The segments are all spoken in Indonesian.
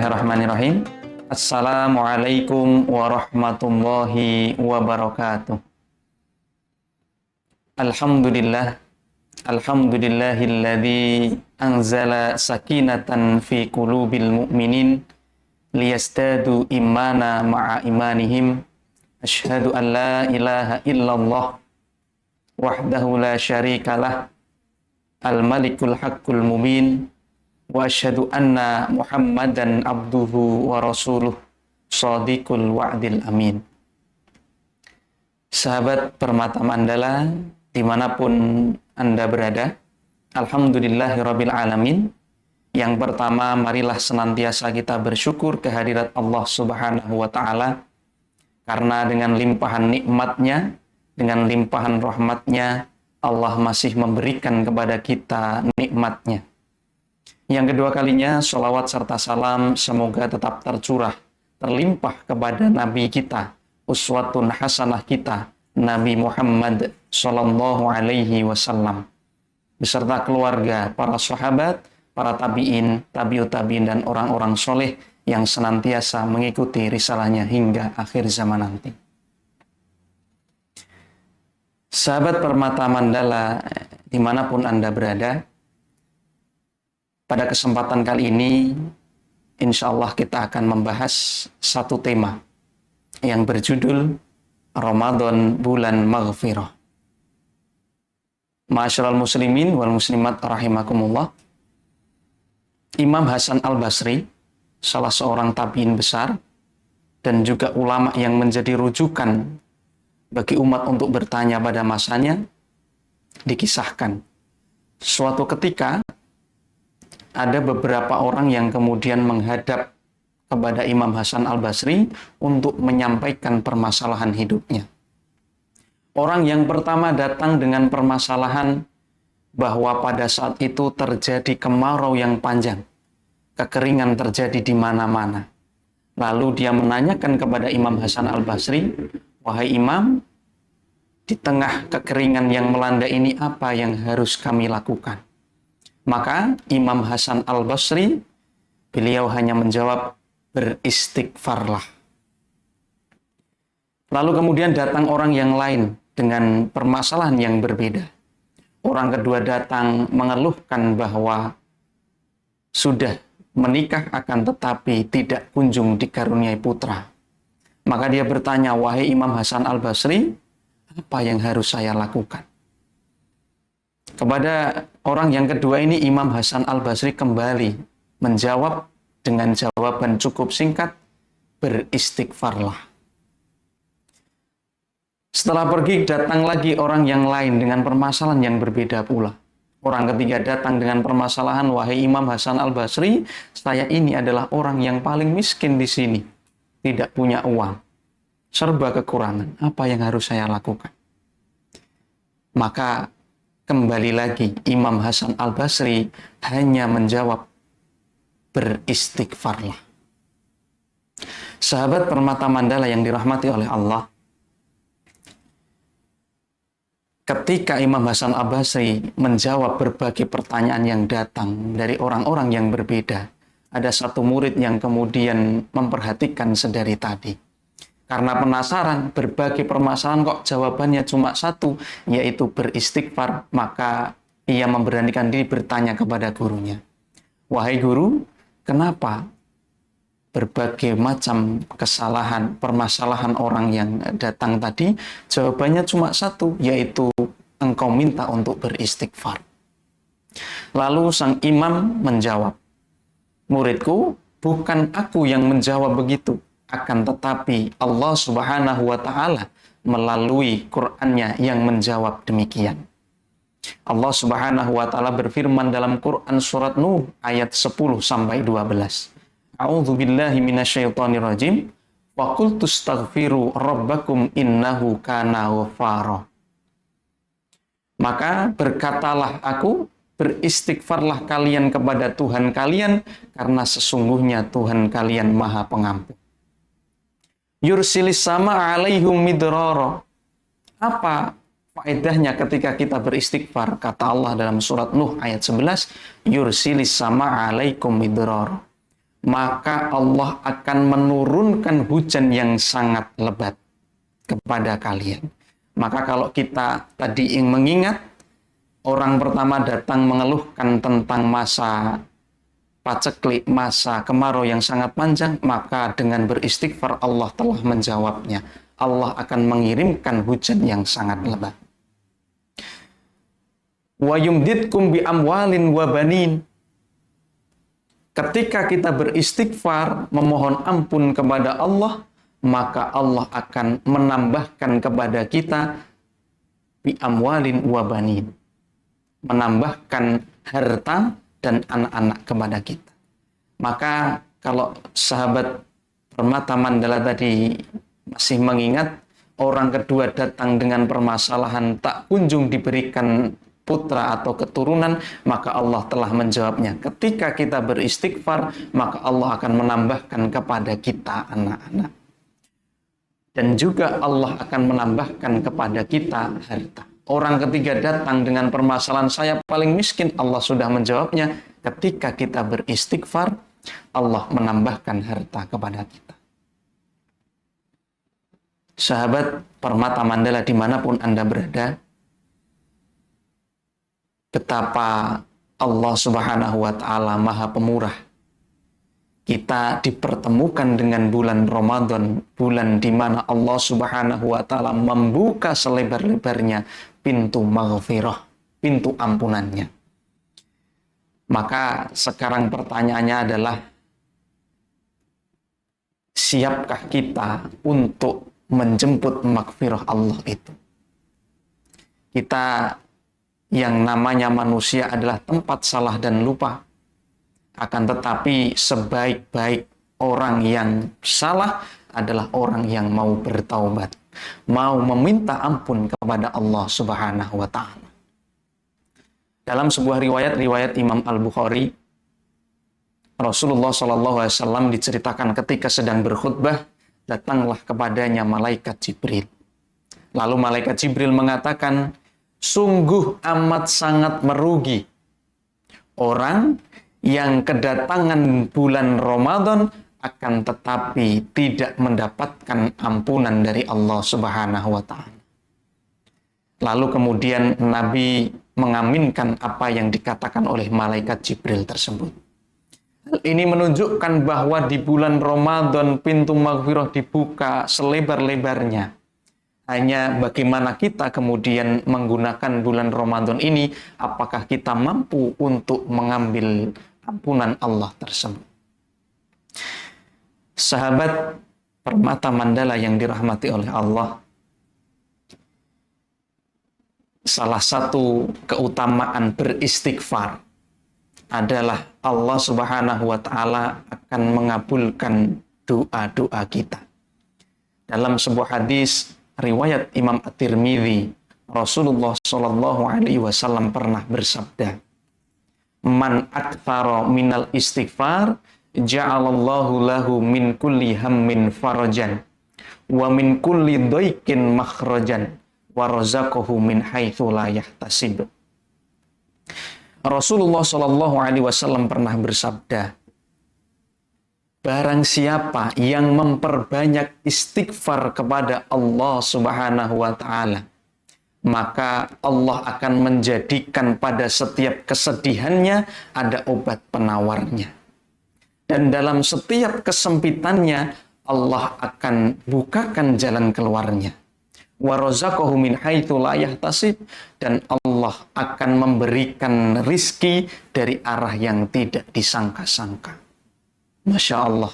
Bismillahirrahmanirrahim. Assalamualaikum warahmatullahi wabarakatuh. Alhamdulillah. Alhamdulillahilladzi anzala sakinatan fi qulubil mu'minin liyastadu imana ma'a imanihim. Asyhadu an la ilaha illallah wahdahu la syarikalah al-malikul haqqul mubin. Wa asyhadu anna Muhammadan abduhu wa rasuluh shadiqul wa'dil amin. Sahabat Permata Mandala dimanapun Anda berada, alhamdulillahirabbil alamin. Yang pertama, marilah senantiasa kita bersyukur kehadirat Allah Subhanahu wa taala, karena dengan limpahan nikmatnya, dengan limpahan rahmatnya, Allah masih memberikan kepada kita nikmatnya. Yang kedua kalinya, sholawat serta salam semoga tetap tercurah, terlimpah kepada Nabi kita, uswatun hasanah kita, Nabi Muhammad Sallallahu Alaihi Wasallam, beserta keluarga, para sahabat, para tabi'in, tabi'ut tabi'in, dan orang-orang soleh yang senantiasa mengikuti risalahnya hingga akhir zaman nanti. Sahabat Permata Mandala, dimanapun Anda berada, pada kesempatan kali ini, insya Allah kita akan membahas satu tema yang berjudul Ramadan Bulan Maghfirah. Ma'asyiral muslimin wal muslimat rahimakumullah. Imam Hasan Al-Basri, salah seorang tabi'in besar dan juga ulama yang menjadi rujukan bagi umat untuk bertanya pada masanya, dikisahkan suatu ketika ada beberapa orang yang kemudian menghadap kepada Imam Hasan Al-Basri untuk menyampaikan permasalahan hidupnya. Orang yang pertama datang dengan permasalahan bahwa pada saat itu terjadi kemarau yang panjang, kekeringan terjadi di mana-mana. Lalu dia menanyakan kepada Imam Hasan Al-Basri, "Wahai Imam, di tengah kekeringan yang melanda ini apa yang harus kami lakukan?" Maka Imam Hasan Al-Basri, beliau hanya menjawab, "Beristighfarlah." Lalu kemudian datang orang yang lain dengan permasalahan yang berbeda. Orang kedua datang mengeluhkan bahwa sudah menikah akan tetapi tidak kunjung dikaruniai putra. Maka dia bertanya, "Wahai Imam Hasan Al-Basri, apa yang harus saya lakukan?" Kepada orang yang kedua ini, Imam Hasan Al-Basri kembali menjawab dengan jawaban cukup singkat, "Beristighfarlah." Setelah pergi, datang lagi orang yang lain dengan permasalahan yang berbeda pula. Orang ketiga datang dengan permasalahan, "Wahai Imam Hasan Al-Basri, saya ini adalah orang yang paling miskin di sini, tidak punya uang, serba kekurangan. Apa yang harus saya lakukan?" Maka kembali lagi Imam Hasan Al-Basri hanya menjawab, "Beristighfarlah." Sahabat Permata Mandala yang dirahmati oleh Allah, ketika Imam Hasan Al-Basri menjawab berbagai pertanyaan yang datang dari orang-orang yang berbeda, ada satu murid yang kemudian memperhatikan sedari tadi. Karena penasaran, berbagai permasalahan kok jawabannya cuma satu, yaitu beristighfar, maka ia memberanikan diri bertanya kepada gurunya, "Wahai guru, kenapa berbagai macam kesalahan, permasalahan orang yang datang tadi, jawabannya cuma satu, yaitu engkau minta untuk beristighfar?" Lalu sang imam menjawab, "Muridku, bukan aku yang menjawab begitu. Akan tetapi Allah Subhanahu wa ta'ala melalui Qur'annya yang menjawab demikian." Allah Subhanahu wa ta'ala berfirman dalam Quran surat Nuh ayat 10-12. "A'udzu billahi minasyaitonir rajim. Wa qultu astaghfiru rabbakum innahu kana ghaffara." Maka berkatalah aku, beristighfarlah kalian kepada Tuhan kalian, karena sesungguhnya Tuhan kalian Maha Pengampun. Yursilis sama alaihum midrara. Apa faedahnya ketika kita beristighfar? Kata Allah dalam surat Nuh ayat 11, yursilis sama alaikum midrara. maka Allah akan menurunkan hujan yang sangat lebat kepada kalian. Maka kalau kita tadi ingin mengingat, orang pertama datang mengeluhkan tentang masa paceklik, masa kemarau yang sangat panjang, maka dengan beristighfar Allah telah menjawabnya. Allah akan mengirimkan hujan yang sangat lebat. Wa yumditkum bi amwalin wa banin. Ketika kita beristighfar, memohon ampun kepada Allah, maka Allah akan menambahkan kepada kita bi amwalin wa banin. Menambahkan harta dan anak-anak kepada kita. Maka kalau sahabat Permata Mandala tadi masih mengingat, orang kedua datang dengan permasalahan tak kunjung diberikan putra atau keturunan, maka Allah telah menjawabnya. Ketika kita beristighfar, maka Allah akan menambahkan kepada kita anak-anak. Dan juga Allah akan menambahkan kepada kita harta. Orang ketiga datang dengan permasalahan saya paling miskin, Allah sudah menjawabnya. Ketika kita beristighfar, Allah menambahkan harta kepada kita. Sahabat Permata Mandala dimanapun Anda berada, betapa Allah Subhanahu wa Ta'ala Maha Pemurah. Kita dipertemukan dengan bulan Ramadan, bulan di mana Allah Subhanahu wa Ta'ala membuka selebar-lebarnya pintu maghfirah, pintu ampunannya. Maka sekarang pertanyaannya adalah, siapkah kita untuk menjemput maghfirah Allah itu? Kita yang namanya manusia adalah tempat salah dan lupa. Akan tetapi sebaik-baik orang yang salah adalah orang yang mau bertaubat, mau meminta ampun kepada Allah Subhanahu wa Ta'ala. Dalam sebuah riwayat Imam Al-Bukhari, Rasulullah SAW diceritakan ketika sedang berkhutbah, datanglah kepadanya malaikat Jibril. Lalu malaikat Jibril mengatakan, sungguh amat sangat merugi orang yang kedatangan bulan Ramadan akan tetapi tidak mendapatkan ampunan dari Allah Subhanahu wa Ta'ala. Lalu kemudian Nabi mengaminkan apa yang dikatakan oleh malaikat Jibril tersebut. Hal ini menunjukkan bahwa di bulan Ramadan pintu maghfirah dibuka selebar-lebarnya. Hanya bagaimana kita kemudian menggunakan bulan Ramadan ini, apakah kita mampu untuk mengambil ampunan Allah tersebut. Sahabat Permata Mandala yang dirahmati oleh Allah, salah satu keutamaan beristighfar adalah Allah Subhanahu wa Ta'ala akan mengabulkan doa-doa kita. Dalam sebuah hadis riwayat Imam At-Tirmidzi, Rasulullah Shallallahu Alaihi Wasallam pernah bersabda, "Man aktsara minal istighfar, ja'alallahu lahu min kulli hammin farajan, wa min kulli dhaiqin makhrajan, wa razaqahu min haitsu la yahtasib." Rasulullah Shallallahu Alaihi Wasallam pernah bersabda, barang siapa yang memperbanyak istighfar kepada Allah Subhanahu wa Ta'ala, maka Allah akan menjadikan pada setiap kesedihannya ada obat penawarnya. Dan dalam setiap kesempitannya Allah akan bukakan jalan keluarnya. Wa razaqahu min haitsu la yahtasib, dan Allah akan memberikan rizki dari arah yang tidak disangka-sangka. Masya Allah,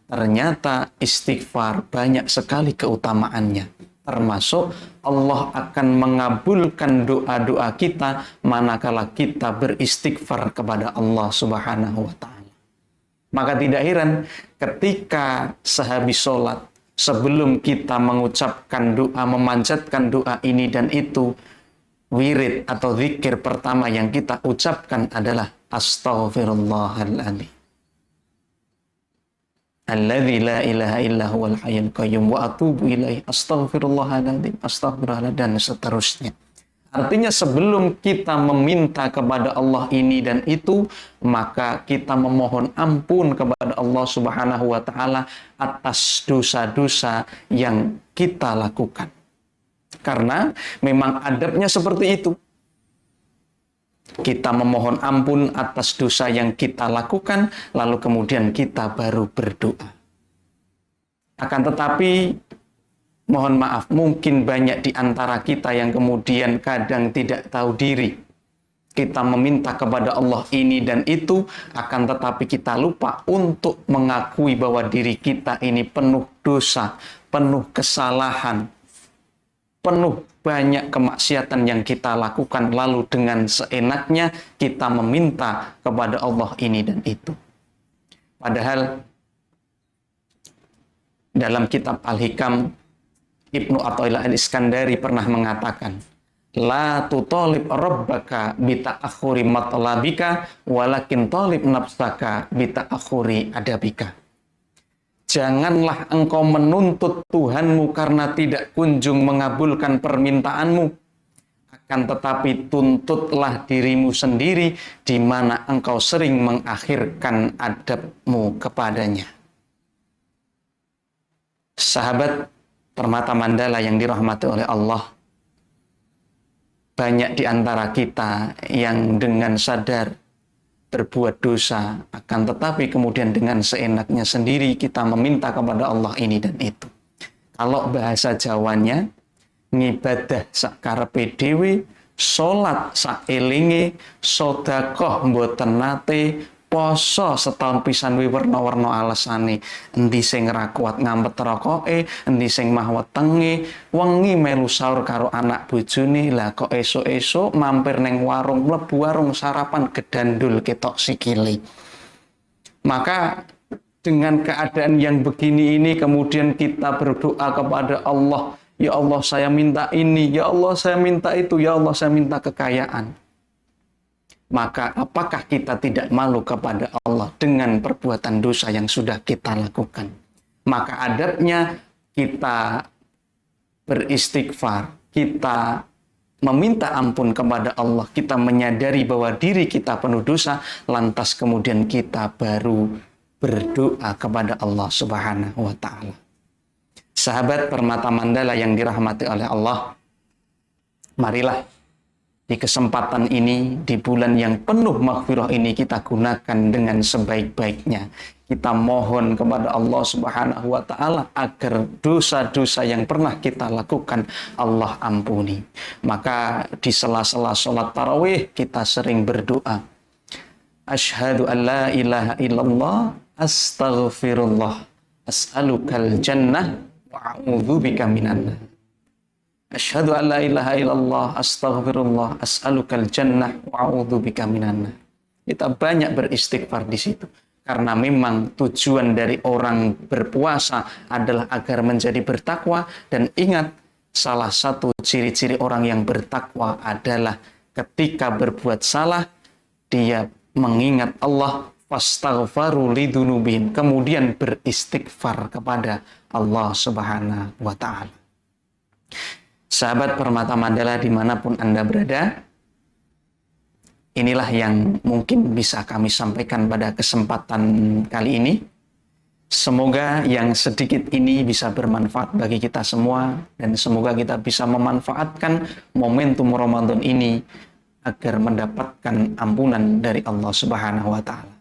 ternyata istighfar banyak sekali keutamaannya. Termasuk Allah akan mengabulkan doa-doa kita manakala kita beristighfar kepada Allah Subhanahu wa Ta'ala. Maka tidak heran ketika sehabis sholat, sebelum kita mengucapkan doa, memanjatkan doa ini dan itu, wirid atau zikir pertama yang kita ucapkan adalah astaghfirullahaladzim, alladzi la ilaha illa huwal hayyul qayyum wa atubu ilaihi, astaghfirullahaladzim, astaghfirullahaladzim, dan seterusnya. Artinya sebelum kita meminta kepada Allah ini dan itu, maka kita memohon ampun kepada Allah Subhanahu wa taala atas dosa-dosa yang kita lakukan. Karena memang adabnya seperti itu. Kita memohon ampun atas dosa yang kita lakukan, lalu kemudian kita baru berdoa. Akan tetapi mohon maaf, mungkin banyak di antara kita yang kemudian kadang tidak tahu diri. Kita meminta kepada Allah ini dan itu, akan tetapi kita lupa untuk mengakui bahwa diri kita ini penuh dosa, penuh kesalahan, penuh banyak kemaksiatan yang kita lakukan, lalu dengan seenaknya kita meminta kepada Allah ini dan itu. Padahal dalam kitab Al-Hikam, Ibnu Athaillah Al-Iskandari pernah mengatakan, la tutalib rabbaka bita'akhuri matlabika walakin talib nafsaka bita'akhuri adabika. Janganlah engkau menuntut Tuhanmu karena tidak kunjung mengabulkan permintaanmu, akan tetapi tuntutlah dirimu sendiri di mana engkau sering mengakhirkan adabmu kepadanya. Sahabat Permata Mandala yang dirahmati oleh Allah, banyak di antara kita yang dengan sadar berbuat dosa, akan tetapi kemudian dengan seenaknya sendiri kita meminta kepada Allah ini dan itu. Kalau bahasa Jawanya, ngibadah sakarepe dhewe, salat saelinge, sedekah mboten nate, poso setahun pisan wi werna-werna alasane, endi sing ra kuat ngampet rokoke, endi sing mah wetenge, wengi melu sahur karo anak bojone, lah kok esuk-esuk mampir neng warung, mlebu warung sarapan gedandul ketok sikile. Maka dengan keadaan yang begini ini kemudian kita berdoa kepada Allah, ya Allah saya minta ini, ya Allah saya minta itu, ya Allah saya minta kekayaan. Maka apakah kita tidak malu kepada Allah dengan perbuatan dosa yang sudah kita lakukan? Maka adabnya kita beristighfar, kita meminta ampun kepada Allah, kita menyadari bahwa diri kita penuh dosa, lantas kemudian kita baru berdoa kepada Allah Subhanahu wa taala. Sahabat Permata Mandala yang dirahmati oleh Allah, marilah di kesempatan ini, di bulan yang penuh maghfirah ini, kita gunakan dengan sebaik-baiknya. Kita mohon kepada Allah Subhanahu wa taala agar dosa-dosa yang pernah kita lakukan Allah ampuni. Maka di sela-sela salat tarawih kita sering berdoa, asyhadu an la ilaha illallah astaghfirullah as'alukal jannah wa a'udzubika minan nar. Asyhadu an la ilaha illallah astaghfirullah as'alukal jannah wa a'udzubika minan nar. Kita banyak beristighfar di situ. Karena memang tujuan dari orang berpuasa adalah agar menjadi bertakwa. Dan ingat, salah satu ciri-ciri orang yang bertakwa adalah ketika berbuat salah, dia mengingat Allah, fastaghfaru lidunubin, kemudian beristighfar kepada Allah Subhanahu wa ta'ala. Sahabat Permata Mandala dimanapun Anda berada, inilah yang mungkin bisa kami sampaikan pada kesempatan kali ini. Semoga yang sedikit ini bisa bermanfaat bagi kita semua, dan semoga kita bisa memanfaatkan momentum Ramadan ini agar mendapatkan ampunan dari Allah Subhanahu wa ta'ala.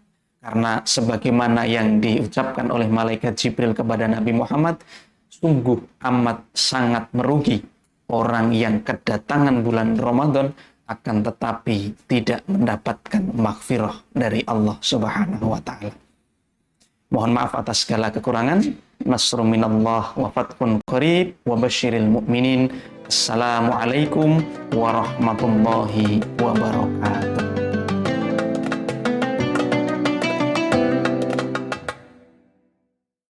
Karena sebagaimana yang diucapkan oleh malaikat Jibril kepada Nabi Muhammad, sungguh amat sangat merugi orang yang kedatangan bulan Ramadan akan tetapi tidak mendapatkan maghfirah dari Allah Subhanahu wa ta'ala. Mohon maaf atas segala kekurangan. Nasrun minallah wa fathun qarib wa basyiril mu'minin. Assalamualaikum warahmatullahi wabarakatuh.